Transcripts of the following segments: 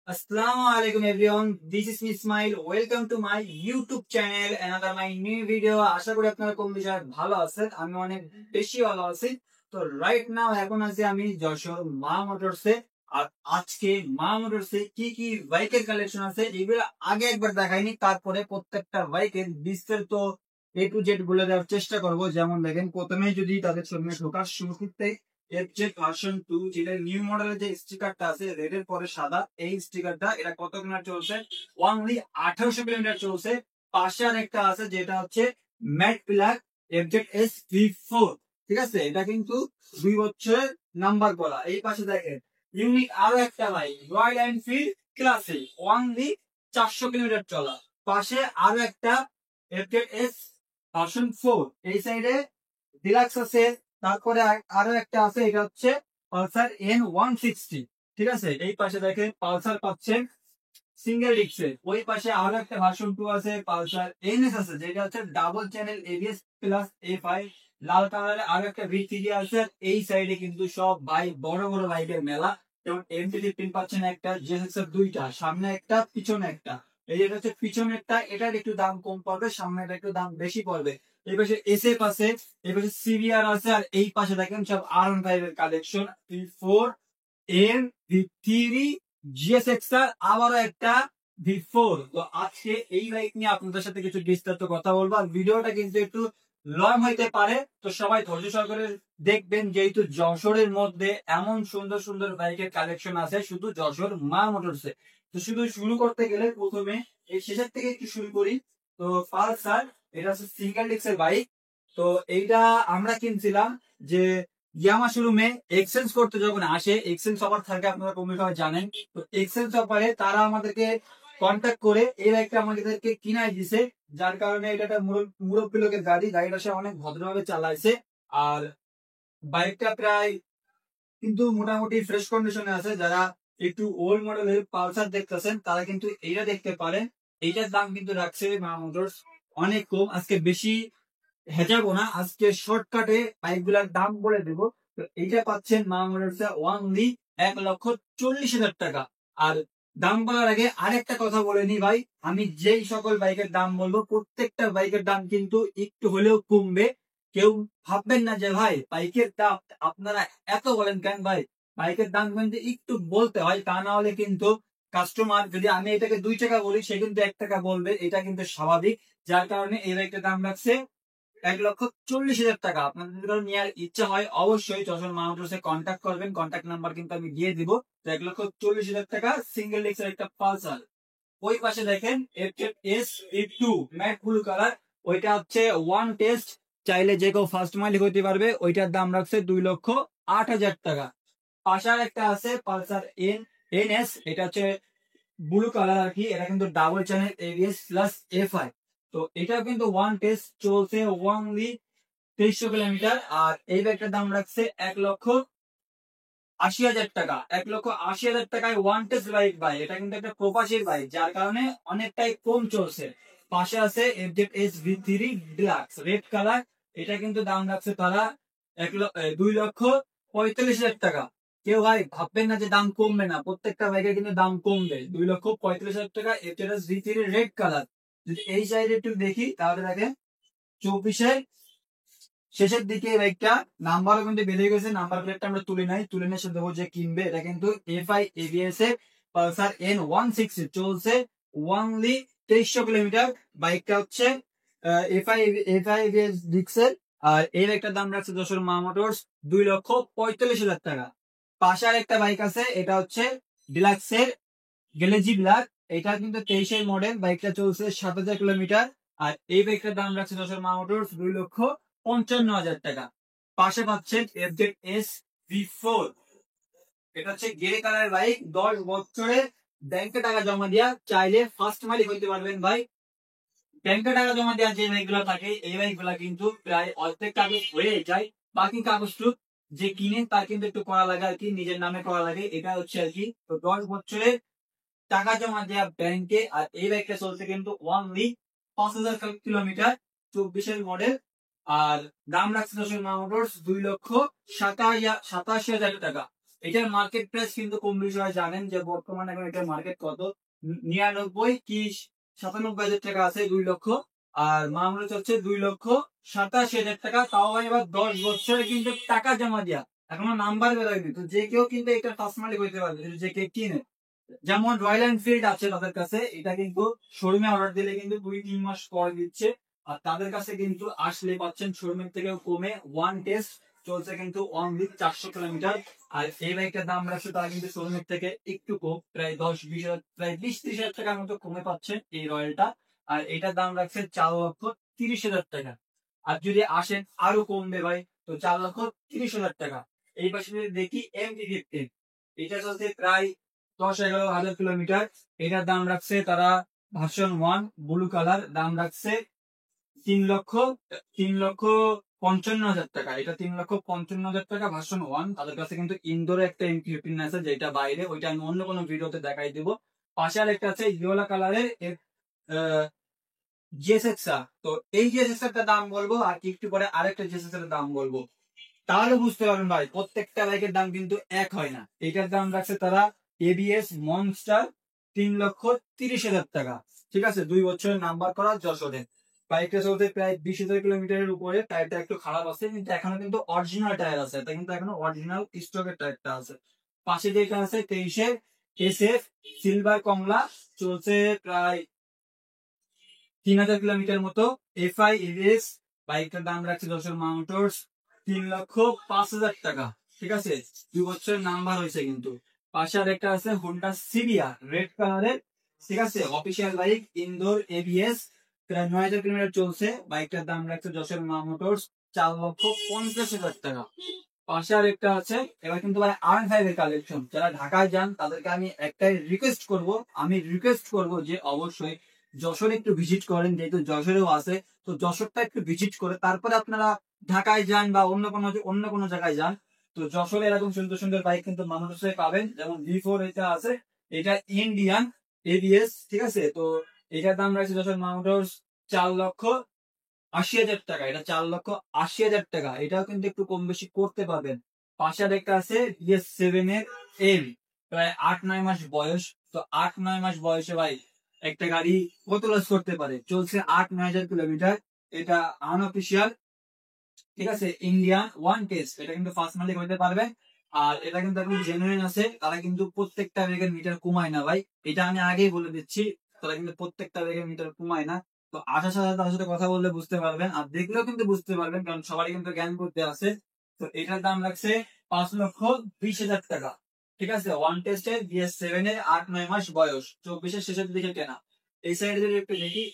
Assalamu alaikum everyone. This is Ismail. Welcome to my YouTube channel. Another my new video. আশা করি আপনারা কম বেশি ভালো আছেন। আমি অনেক বেশি ভালো আছি। তো রাইট নাও এখন আছি আমি যশোর মা মোটরসে। আর আজকে মা মোটরসে কি কি বাইকের কালেকশন আছে এগুলো আগে একবার দেখাইনি, তারপরে প্রত্যেকটা বাইকের বিস্তারিত এ টু জেড বলে দেওয়ার চেষ্টা করব। যেমন দেখেন প্রথমে যদি তাদের সামনে ঢোকার শুরু করতে এফজেড ভার্সন 2 যেটা নিউ মডেলের যে স্টিকারটা আছে রেড এর পরে সাদা, এই স্টিকারটা এটা কত কিলোমিটার চলছে? অনলি 1800 কিলোমিটার চলছে। পাশে আর একটা আছে যেটা হচ্ছে matte black FZ S V4। ঠিক আছে, এটা কিন্তু 2 বছরের নাম্বার করা। এই পাশে দেখেন ইউনিক আরো একটা bike royal Enfield classic, only 400 kilometre চলা। পাশে আরো একটা এফজেড এস ভার্সন 4। এই সাইডে ডিলাক্স আছে। তারপরে আরো একটা আছে, এটা হচ্ছে পালসার N160। ঠিক আছে, এই পাশে দেখেন পালসার পাচ্ছেন সিঙ্গেল ডিস্কের। ওই পাশে আরো একটা ভার্সন 2 আছে, পালসার NS আছে যেটা হচ্ছে double channel ABS plus A5। লাল কালারের আরো একটা V3 আছে। এই সাইডে কিন্তু সব বাইক, বড় বড় বাইকের মেলা। যেমন MT-15 পাচ্ছেন একটা, GSX-এর দুইটা, সামনে একটা পিছনে একটা। এই যেটা হচ্ছে পিছনেরটা, এটার একটু দাম কম পড়বে, সামনেটা একটু দাম বেশি পড়বে। এই পাশে SF আছে, এই পাশে CBR আছে, আর এই পাশে দেখেন সব R15 এর কালেকশন। V4 V3 GSX-R, আবারও একটা V4। তো আজকে এই বাইক নিয়ে আপনাদের সাথে কিছু বিস্তারিত কথা বলবো। আর ভিডিওটা কিন্তু একটু লং হইতে পারে, তো সবাই ধৈর্য সহকারে দেখবেন, যেহেতু যশোরের মধ্যে এমন সুন্দর সুন্দর বাইকের কালেকশন আছে শুধু যশোর মা মোটরসে। তো শুধু শুরু করতে গেলে প্রথমে এই শেষের থেকে একটু শুরু করি। তো পালসার, এটা হচ্ছে সিঙ্গেল ডিস্কের বাইক। তো এইটা আমরা কিনছিলাম যে ইয়ামা শোরুমে এক্সচেঞ্জ করতে। যখন আসে এক্সচেঞ্জ অফার থাকে, আপনারা কম সবাই জানেন। তো এক্সচেঞ্জ অফারে তারা আমাদেরকে কন্ট্যাক্ট করে এই বাইকটা আমাদেরকে কিনাই দিছে। যার কারণে এটা একটা মুরব্বী লোকের গাড়ি, গাড়িটা সে অনেক ভদ্রভাবে চালাইছে। আর বাইকটা প্রায় কিন্তু মোটামুটি ফ্রেশ কন্ডিশনে আছে। যারা একটু ওল্ড মডেলের পালসার দেখতেছেন তারা কিন্তু এইটা দেখতে পারেন। এইটার দাম কিন্তু রাখছে মা মোটরস অনেক কম। আজকে বেশি হেজাবো না, আজকে শর্টকাটে বাইক গুলার দাম বলে দেবো। তো এইটা পাচ্ছেন মা মোটরসে অনলি 1,40,000 টাকা। আর দাম বলার আগে আরেকটা কথা বলে নি ভাই, আমি যেই সকল বাইকের দাম বলবো প্রত্যেকটা বাইকের দাম কিন্তু একটু হলেও কমবে। কেউ ভাববেন না যে ভাই বাইকের দাম আপনারা এত বলেন কেন। ভাই বাইকের দাম কিন্তু একটু বলতে হয়, তা না হলে কিন্তু কাস্টমার, যদি আমি এটাকে 2 টাকা বলি সে কিন্তু 1 টাকা বলবে, এটা কিন্তু স্বাভাবিক। যার কারণে এই বাইকটার দাম রাখছে 1,40,000 টাকা। আপনাদের যদি কারো নেওয়ার ইচ্ছা হয় অবশ্যই যশোর মা মোটরসে কন্ট্যাক্ট করবেন। কন্ট্যাক্ট নাম্বার কিন্তু আমি দিয়ে দিব। 1,40,000 টাকা সিঙ্গেল ডিস্কের একটা পালসার। ওই পাশে দেখেন FS2 ম্যাট ব্লু কালার, ওইটা হচ্ছে ওয়ান টেস্ট, চাইলে যে কেউ ফার্স্ট মাইল হইতে পারবে। ওইটার দাম রাখছে 2,08,000 টাকা। পাশার একটা আছে পালসার NS, এটা হচ্ছে ব্লু কালার আর কি। এটা কিন্তু double channel ABS plus A5। তো এটা কিন্তু ওয়ান টেস্ট চলছে ওনলি 2300 কিলোমিটার। আর এই ব্যাগটার দাম রাখছে 1,80,000 টাকা। 1,80,000 টাকায় ওয়ান টেস্ট বাইক ভাই, এটা কিন্তু একটা প্রবাসীর বাইক, যার কারণে অনেকটাই কম চলছে। পাশে আছে FZS V3 deluxe red colour, এটা কিন্তু দাম রাখছে তারা 2,45,000 টাকা। কেউ ভাই ভাববেন না যে দাম কমবে না, প্রত্যেকটা বাইকের কিন্তু দাম কমবে। 2,45,000 টাকা FZS V3 রেড কালার। যদি এই সাইডে একটু দেখি তাহলে দেখেন 24-এর শেষের দিকে এই বাইকটা নাম্বারও কিন্তু বেড়ে গেছে। নাম্বার প্লেটটা আমরা তুলে নাই, তুলে নিয়ে দেবো যে কিনবে। এটা কিন্তু FI ABS এর পালসার N160 চলছে ওনলি 2300 কিলোমিটার। বাইকটা হচ্ছে FI ABS ডিক্সের। আর এই বাইকটার দাম রাখছে যশোর মা মোটরস 2,45,000 টাকা। পাশে আর একটা বাইক আছে, এটা হচ্ছে ডিলাক্সের গ্যালেজি ব্ল্যাক। এটা কিন্তু 23-এর মডেল, বাইকটা চলছে 7,000 কিলোমিটার। আর এই বাইকটার দাম রাখছে যশোর মা মোটরস 2,55,000 টাকা। পাশে পাচ্ছেন FZS V4, এটা হচ্ছে গ্রে কালার বাইক। 10 বছরে ব্যাংকে টাকা জমা দিয়া চাইলে ফার্স্ট মালিক হইতে পারবেন ভাই। ব্যাংকে টাকা জমা দেওয়া যে বাইক গুলা থাকে এই বাইক গুলা কিন্তু প্রায় অর্ধেক কাগজ হয়ে যায়। বাকি কাগজটুক যে কিনে তার কিন্তু একটু করা লাগে আর কি, নিজের নামে করা লাগে, এটা হচ্ছে আর কি। তো 10 বছরে টাকা জমা দেওয়া ব্যাংকে। আর এই বাইকটা চলছে কিন্তু অনলি 5,000 কিলোমিটার, 24-এর মডেল। আর দাম রাখছে যশোর মা মোটরস 2,87,000 টাকা। এটার মার্কেট প্রাইস কিন্তু কম বেশি হয় জানেন যে বর্তমানে এখন এটার মার্কেট কত, 99 কি 97 হাজার টাকা আছে 2 লক্ষ। আর মামলা চলছে 2,87,000 টাকা, তাও ভাই এবার 10 বছরে কিন্তু টাকা জমা দিয়া, এখনো নাম্বার বেরোয়নি। তো যে কেউ কিন্তু এটা ফার্স্ট মালিক হইতে পারবে যে কেউ কিনে। যেমন রয়্যাল এনফিল্ড আছে তাদের কাছে, এটা কিন্তু শোরুমে অর্ডার দিলে কিন্তু 2-3 মাস পর দিচ্ছে। আর তাদের কাছে কিন্তু আসলে পাচ্ছেন শোরুমের থেকেও কমে, ওয়ান টেস্ট চলছে কিন্তু অনলি 400 কিলোমিটার। আর এই বাইকটার দাম রাখছে তারা কিন্তু শোরুমের থেকে একটু কম, প্রায় 10-20 হাজার, প্রায় 20-30 হাজার টাকার মতো কমে পাচ্ছেন এই রয়্যালটা। আর এটার দাম রাখছে 4,30,000 টাকা। আর যদি আসেন আরো কমবে ভাই, তো 4,30,000 টাকা। এই পাশে যদি দেখি MT-15, এটা চলছে প্রায় 10-11 হাজার কিলোমিটার। এটার দাম রাখছে তারা ভার্সন 1 ব্লু কালার, দাম রাখছে 3,55,000 টাকা। এটা 3,55,000 টাকা ভার্সন 1। তাদের কাছে কিন্তু ইনডোরে একটা MT-15 আছে যেটা বাইরে, ওইটা আমি অন্য কোনো ভিডিওতে দেখাই দিব। পাশে আরেকটা আছে ইয়েলো কালারের জিএসএক্সআর। তো এই জিএসএক্সআর দাম বলবো, আর একটু পরে আরেকটা জিএসএক্সআর দাম বলবো, তাহলে বুঝতে পারবেন ভাই প্রত্যেকটা বাইকের দাম কিন্তু এক হয় না। এটার দাম রাখছে তারা এবিএস মনস্টার 3,30,000 টাকা। ঠিক আছে, 2 বছরের নাম্বার করা যশোরে। বাইকটা চলতে প্রায় 20,000 কিলোমিটারের উপরে। টায়ারটা একটু খারাপ আছে, কিন্তু এখনো কিন্তু অরিজিনাল টায়ার আছে, এটা কিন্তু এখনো অরিজিনাল স্টকের টায়ারটা আছে। পাশে যেটা আছে 23-এর SF সিলভার কমলা, চলছে প্রায় 3,000 কিলোমিটার মতো। FI এবিএস, বাইকটার দাম রাখছে যশোর মোটরস 3,05,000 টাকা। ঠিক আছে, 2 বছরের নাম্বার হয়েছে কিন্তু। পাশে আরেকটা আছে হোন্ডা সিভিয়া রেড কালারের। ঠিক আছে, অফিসিয়াল বাইক, ইন্দোর এবিএস, প্রায় 9,000 কিলোমিটার চলছে। বাইকটার দাম রাখছে যশোর মোটরস 4,50,000 টাকা। পাশে আরেকটা আছে। এবার কিন্তু ভাই R5 এর কালেকশন, যারা ঢাকায় যান তাদেরকে আমি একটাই রিকোয়েস্ট করব যে অবশ্যই যশোরে একটু ভিজিট করেন, যেহেতু যশোরেও আছে। তো যশোরটা একটু ভিজিট করে তারপরে আপনারা ঢাকায় যান বা অন্য কোনো জায়গায় যান। তো যশোরে এরকম সুন্দর সুন্দর বাইক কিন্তু মানুষে পাবেন, যেমন V4 এটা আছে, এটা ইন্ডিয়ান এবিএস। ঠিক আছে, তো এটার দাম রাখছে যশোর মোটরস 4,80,000 টাকা। এটা 4,80,000 টাকা। এটাও কিন্তু একটু কম বেশি করতে পারবেন। পাশে আরেকটা আছে BS7 এর এম, প্রায় 8-9 মাস বয়স। তো 8-9 মাস বয়সে ভাই একটা গাড়ি কত লস করতে পারে, চলছে 8-9 হাজার কিলোমিটার। এটা আনঅফিসিয়াল। ঠিক আছে, ইন্ডিয়ান ওয়ান টেস্ট, এটা কিন্তু ফার্স্ট মালিক হইতে পারবে। আর এটা কিন্তু এখন জেনুইন আছে, তারা কিন্তু প্রত্যেকটা ব্যাগের মিটার কমায় না ভাই, এটা আমি আগেই বলে দিচ্ছি। তারা কিন্তু প্রত্যেকটা ব্যাগের মিটার কমায় না। তো আসার সাথে তার সাথে কথা বললে বুঝতে পারবেন, আর দেখলেও কিন্তু বুঝতে পারবেন, কারণ সবারই কিন্তু জ্ঞান করতে আছে। তো এটার দাম রাখছে 5,20,000 টাকা। ঠিক আছে, ওয়ান টেস্টের BS7 এর 8-9 মাস বয়স, 24-এর শেষের দিকে কেনা। এই সাইডে যদি একটু দেখি,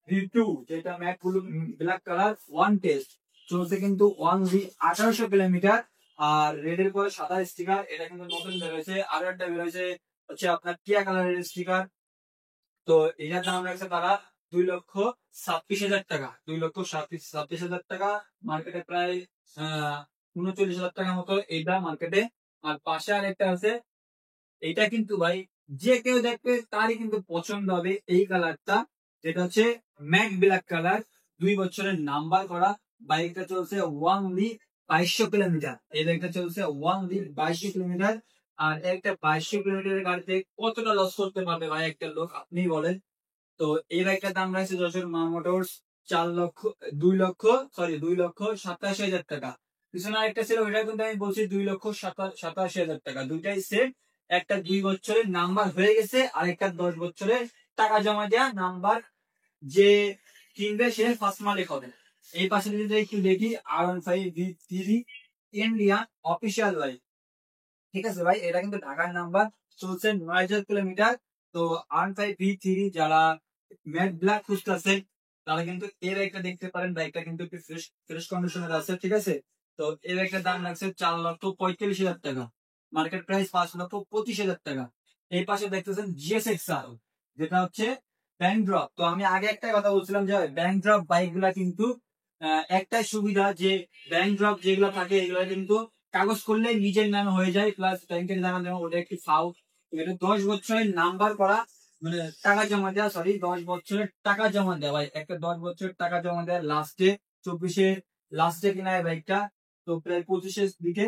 V2 যেটা matte blue black colour, one test চলছে কিন্তু 1800 কিলোমিটার। আর রেড এর পরে সাদা স্টিকার, এটা কিন্তু নতুন বেরোয়েছে। আরো একটা বেরোয়েছে হচ্ছে আপনার টিয়া কালারের স্টিকার। তো এটার দাম রাখছে তারা 2,26,000 টাকা। 2,26,000 টাকা মার্কেটে প্রায় 39,000 টাকা মতো এইটা মার্কেটে। আর পাশে আরেকটা আছে, এটা কিন্তু ভাই যে কেউ দেখবে তারই কিন্তু পছন্দ হবে এই কালারটা, যেটা হচ্ছে ম্যাট ব্ল্যাক কালার, 2 বছরের নাম্বার করা। বাইকটা চলছে ওয়ানলি 2,200 কিলোমিটার। এই বাইকটা চলছে ওয়ানলি 2,200 কিলোমিটার। আর একটা 2,200 কিলোমিটারের গাড়িতে কতটা লস করতে পারবে ভাই একটা লোক, আপনি বলেন। তো এই বাইকটার দাম রাখছে যশোর মোটরস 2,87,000 টাকা। পিছনে আরেকটা ছিল, ওইটা কিন্তু আমি বলছি 2,87,000 টাকা। দুইটাই সেম, একটা 2 বছরের নাম্বার হয়ে গেছে, আর একটা 10 বছরের টাকা জমা দেওয়া নাম্বার। যে কিনবে সে ফার্স্ট মালিক হবে। এই পাশে যদি একটু দেখি R15V3 ইন্ডিয়ান অফিসিয়াল বাইক। ঠিক আছে ভাই, এটা কিন্তু ঢাকার নাম্বার, চলছে 9,000 কিলোমিটার। তো R15V3 যারা ম্যাট ব্ল্যাক খুঁজতেছে তারা কিন্তু এই বাইকটা দেখতে পারেন। বাইকটা কিন্তু একটু ফ্রেশ ফ্রেশ কন্ডিশনের আছে। ঠিক আছে, তো এই বাইকটার দাম রাখছে 4,45,000 টাকা। মার্কেট প্রাইস 5,25,000 টাকা। এই পাশে দেখতেছেন GSXR, যেটা হচ্ছে ব্যাংক ড্রপ। তো আমি আগে একটা কথা বলছিলাম যে ব্যাংক ড্রপ বাইক গুলা কিন্তু একটাই সুবিধা, যে ব্যাংক ড্রপ যেগুলো থাকে এগুলো কিন্তু কাগজ করলে নিজের নামে হয়ে যায়, প্লাস ব্যাংকের নামে যেমন ওটা একটি ফাউ। এটা 10 বছরের নাম্বার করা, মানে টাকা জমা দেওয়া, সরি 10 বছরের টাকা জমা দেওয়া ভাই। একটা 10 বছরের টাকা জমা দেওয়া লাস্টে, 24-এ লাস্টে কিনা এই বাইকটা। তো প্রায় 25-এর দিকে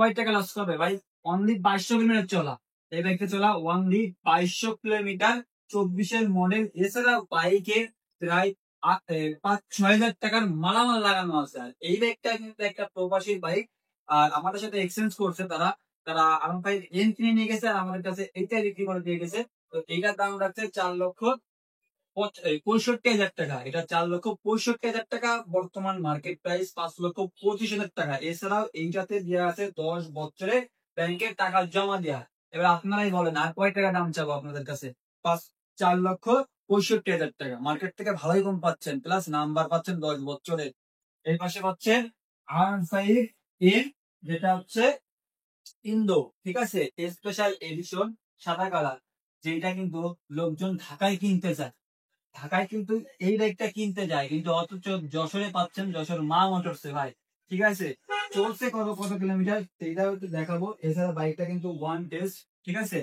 কয় টাকা লস করবে ভাই? অনলি 2200 কিলোমিটার চলা, এই বাইকটা চলা অনলি 2200 কিলোমিটার, 24-এর মডেল। এছাড়া বাইকের প্রায় 5-6 হাজার টাকার মালামাল লাগানো আছে। আর এই বাইকটা কিন্তু একটা প্রবাসী বাইক, আর আমাদের সাথে এক্সচেঞ্জ করছে তারা। তারা আমার ভাই এন কিনে নিয়ে গেছে আর আমাদের কাছে এইটা বিক্রি করে দিয়ে গেছে। তো এইটার দাম রাখছে 4,65,000 টাকা। এটা 4,65,000 টাকা। বর্তমান মার্কেট প্রাইস 5,25,000 টাকা। এছাড়াও এইটাতে দেওয়া আছে 10 বছরে ব্যাংকের টাকা জমা দেওয়া। এবার আপনারাই বলেন আর কয় টাকা দাম চাবো আপনাদের কাছে? 4,65,000 টাকা। মার্কেট থেকে ভালোই কম পাচ্ছেন, প্লাস নাম্বার পাচ্ছেন 10 বছরে। এই পাশে পাচ্ছেন R5 যেটা হচ্ছে ইন্দো, ঠিক আছে, স্পেশাল এডিশন, সাদা কালার, যেটা কিন্তু লোকজন ঢাকায় কিনতে চায়। ঢাকায় কিন্তু এই বাইকটা কিনতে যায়, কিন্তু অথচ যশোরে পাচ্ছেন যশোর মা মোটরসে ভাই। ঠিক আছে, চলছে কত কত কিলোমিটার সেইটাও একটু দেখাবো। এছাড়া বাইকটা কিন্তু ওয়ান টেস্ট, ঠিক আছে।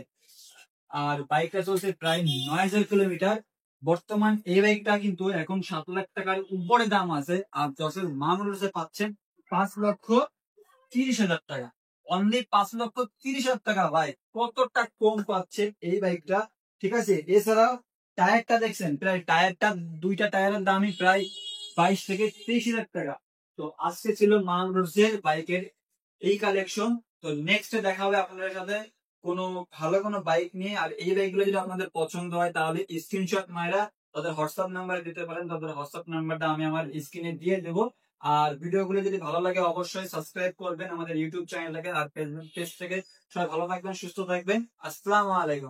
আর বাইকটা চলছে প্রায় 9,000 কিলোমিটার। বর্তমান এই বাইকটা কিন্তু এখন 7 লাখ টাকার উপরে দাম আছে। আর যশোর মা মোটরসে পাচ্ছেন 5,30,000 টাকা। অনলি 5,30,000 টাকা ভাই, কতটা কম পাচ্ছেন এই বাইকটা। ঠিক আছে, এছাড়াও টায়ারটা দেখছেন, প্রায় টায়ারটা, দুইটা টায়ারের দামই প্রায় 22 থেকে 23,000 টাকা। তো আজকে ছিল মাউন্টের বাইকের এই কালেকশন। তো নেক্সট দেখা হবে আপনাদের সাথে কোনো ভালো কোনো বাইক নিয়ে। আর এই বাইকগুলো যদি আপনাদের পছন্দ হয় তাহলে স্ক্রিনশট মাইরা তাদের হোয়াটসঅ্যাপ নাম্বার দিতে পারেন। তাদের হোয়াটসঅ্যাপ নাম্বারটা আমি আমার স্ক্রিনে দিয়ে দেবো। আর ভিডিওগুলো যদি ভালো লাগে অবশ্যই সাবস্ক্রাইব করবেন আমাদের ইউটিউব চ্যানেলটাকে। আর পেজ থেকে সবাই ভালো থাকবেন, সুস্থ থাকবেন। আসসালামু আলাইকুম।